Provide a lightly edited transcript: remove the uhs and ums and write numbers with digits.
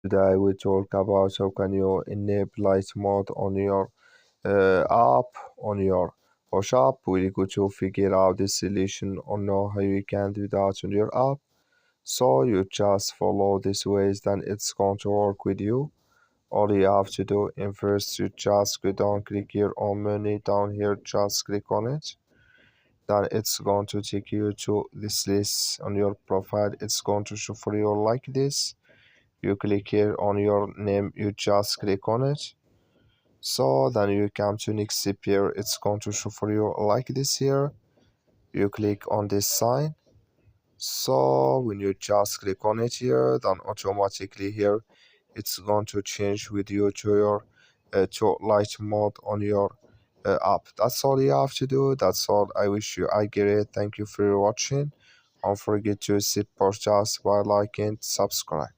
Today we talk about how can you enable light mode on your app, on your Whoosh app. We're going to figure out the solution or know how you can do that on your app. So you just follow these ways, then it's going to work with you. All you have to do in first, you just go down, click here on menu down here, just click on it. Then it's going to take you to this list on your profile. It's going to show for you like this. You click here on your name, you just click on it. So then you come to next step here. It's going to show for you like this here. You click on this sign. So when you just click on it here, then automatically here it's going to change with you to your to light mode on your app. That's all you have to do. That's all. I wish you I get it. Thank you for watching. Don't forget to support us by liking, subscribe.